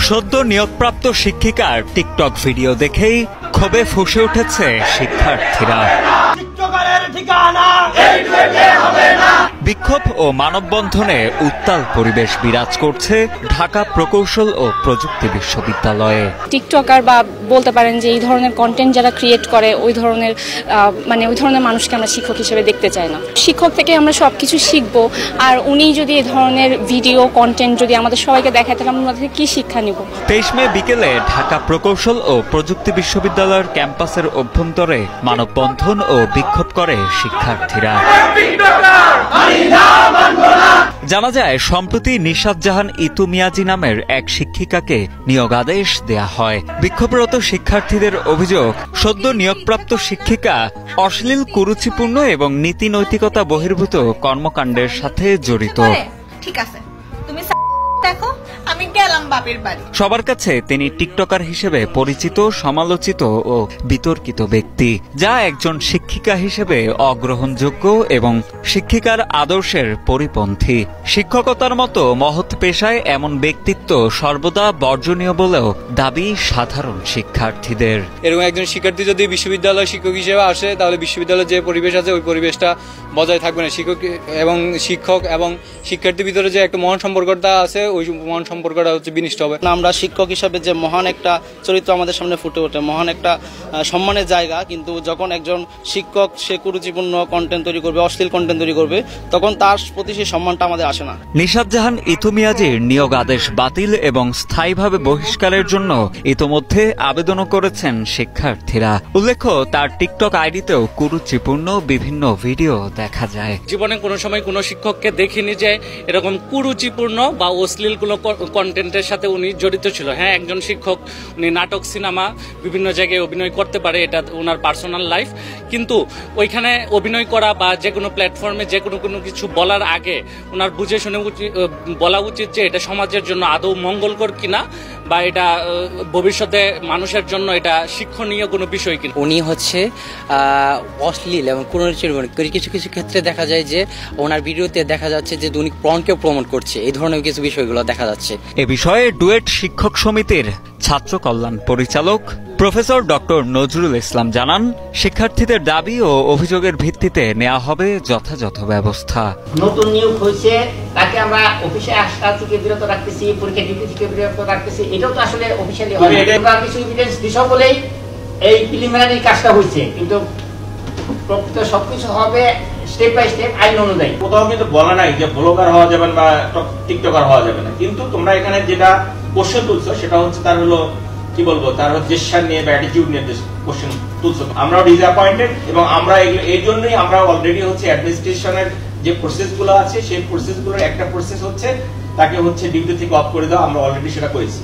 সদ্য নিয়োগপ্রাপ্ত শিক্ষিকার টিকটক ভিডিও দেখেই ক্ষোভে ফুঁসে উঠেছে শিক্ষার্থীরা। বিক্ষোভ ও মানববন্ধনে উত্তাল পরিবেশ বিরাজ করছে ঢাকা প্রকৌশল ও প্রযুক্তি বিশ্ববিদ্যালয়ে। টিকটকার বা বলতে পারেন যে এই ধরনের কন্টেন্ট যারা ক্রিয়েট করে ওই ধরনের মানুষকে আমরা শিক্ষক হিসেবে দেখতে চাই না। শিক্ষক থেকে আমরা সবকিছু শিখবো, আর উনি যদি এই ধরনের ভিডিও কন্টেন্ট যদি আমাদের সবাইকে দেখায় তাহলে আমরা কি শিক্ষা নিব। 23 মে বিকেলে ঢাকা প্রকৌশল ও প্রযুক্তি বিশ্ববিদ্যালয়ের ক্যাম্পাসের অভ্যন্তরে মানববন্ধন ও বিক্ষোভ করে শিক্ষার্থীরা। জানা যায়, সম্প্রতি নিশাত জাহান ইতু মিয়াজি নামের এক শিক্ষিকাকে নিয়োগ আদেশ দেয়া হয়। বিক্ষোভরত শিক্ষার্থীদের অভিযোগ, সদ্য নিয়োগপ্রাপ্ত শিক্ষিকা অশ্লীল, কুরুচিপূর্ণ এবং নীতি নৈতিকতা বহির্ভূত কর্মকাণ্ডের সাথে জড়িত। ঠিক আছে, তুমি দেখো আমি গেলাম বাপের বাড়ি। সবার কাছে তিনি টিকটকার হিসেবে পরিচিত, সমালোচিত ও বিতর্কিত ব্যক্তি, যা একজন শিক্ষিকা হিসেবে অগ্রহণযোগ্য এবং শিক্ষিকার আদর্শের পরিপন্থী। শিক্ষকতার মতো মহৎ পেশায় এমন ব্যক্তিত্ব সর্বদা বর্জনীয় বলেও দাবি সাধারণ শিক্ষার্থীদের। এরকম একজন শিক্ষার্থী যদি বিশ্ববিদ্যালয় শিক্ষক হিসেবে আসে তাহলে বিশ্ববিদ্যালয়ের যে পরিবেশ আছে ওই পরিবেশটা বজায় থাকবে না। শিক্ষক এবং শিক্ষার্থীর ভিতরে যে একটা মহান সম্পর্কটা আছে ওই মহান সম্পর্কটা হচ্ছে বিনষ্ট হবে। আমরা শিক্ষক হিসাবে যে মহান একটা চরিত্র আমাদের সামনে ফুটে ওঠে, মহান একটা সম্মানের জায়গা, কিন্তু যখন একজন শিক্ষক সে কুরুচিপূর্ণ কন্টেন্ট তৈরি করবে, অশ্লীল কন্টেন্ট তৈরি করবে, তখন তার প্রতি সেই সম্মানটা আমাদের আসে না। নিশাত জাহান ইতু মিয়াজির নিয়োগ আদেশ বাতিল এবং স্থায়ীভাবে বহিষ্কারের জন্য ইতোমধ্যে আবেদনও করেছেন শিক্ষার্থীরা। উল্লেখ্য, তার টিকটক আইডিতেও কুরুচিপূর্ণ বিভিন্ন ভিডিও দেখা যায়। জীবনে কোনো সময় কোনো শিক্ষককে দেখিনি যে এরকম কুরুচিপূর্ণ বা অশ্লীল কোনো কন্টেন্টের সাথে উনি জড়িত ছিল। হ্যাঁ, একজন শিক্ষক, উনি নাটক, সিনেমা বিভিন্ন জায়গায় অভিনয় করতে পারে, এটা ওনার পার্সোনাল লাইফ, কিন্তু ওইখানে অভিনয় করা বা যে কোনো প্ল্যাটফর্মে যে কোনো কিছু বলার আগে ওনার বুঝে শুনে বলা উচিত যে এটা সমাজের জন্য আদৌ মঙ্গলকর কিনা বা এটা ভবিষ্যতে মানুষের জন্য এটা শিক্ষণীয় কোনো বিষয় কিনা। উনি হচ্ছে অশ্লীল এবং কিছু কিছু ক্ষেত্রে দেখা যায় যে ওনার ভিডিওতে দেখা যাচ্ছে যে উনি পর্নকে প্রমোট করছে, এই ধরনের কিছু বিষয়গুলো দেখা যাচ্ছে। এ বিষয়ে ডুয়েট শিক্ষক সমিতির ছাত্র কল্যাণ পরিচালক প্রফেসর ডক্টর নজরুল ইসলাম জানান, শিক্ষার্থীদের দাবি ও অভিযোগের ভিত্তিতে নেওয়া হবে যথাযথ ব্যবস্থা। নতুন নিয়োগ হয়েছে, তাকে আমরা অফিসে আসা থেকে বিরত রাখতেছি, পরীক্ষা ডিউটি থেকে বিরত রাখতেছি, এটাও তো আসলে অফিসিয়ালি হয়। আমরা কিছু এভিডেন্স দিশা বলেই এই প্রিলিমিনারি কাজটা হয়েছে, কিন্তু প্রকৃত সবকিছু হবে স্টেপ বাই স্টেপ আইন অনুযায়ী। কোথাও কিন্তু বলা নাই যে ব্লগার হওয়া যাবে না বা টিকটকার হওয়া যাবে না, কিন্তু তোমরা এখানে যেটা কোশ্চেন তুলছো সেটা হচ্ছে তার হলো কি বলবো, তার জেস্চার নিয়ে বা অ্যাটিটিউড নিয়ে কোশ্চেন তুলছো। আমরাও ডিসঅ্যাপয়েন্টেড এবং আমরা এই জন্যই আমরা অলরেডি হচ্ছে অ্যাডমিনিস্ট্রেশনের যে প্রসেসগুলো আছে সেই প্রসেসগুলোর একটা প্রসেস হচ্ছে তাকে হচ্ছে ডিউটি থেকে অফ করে দেওয়া, আমরা অলরেডি সেটা করেছি।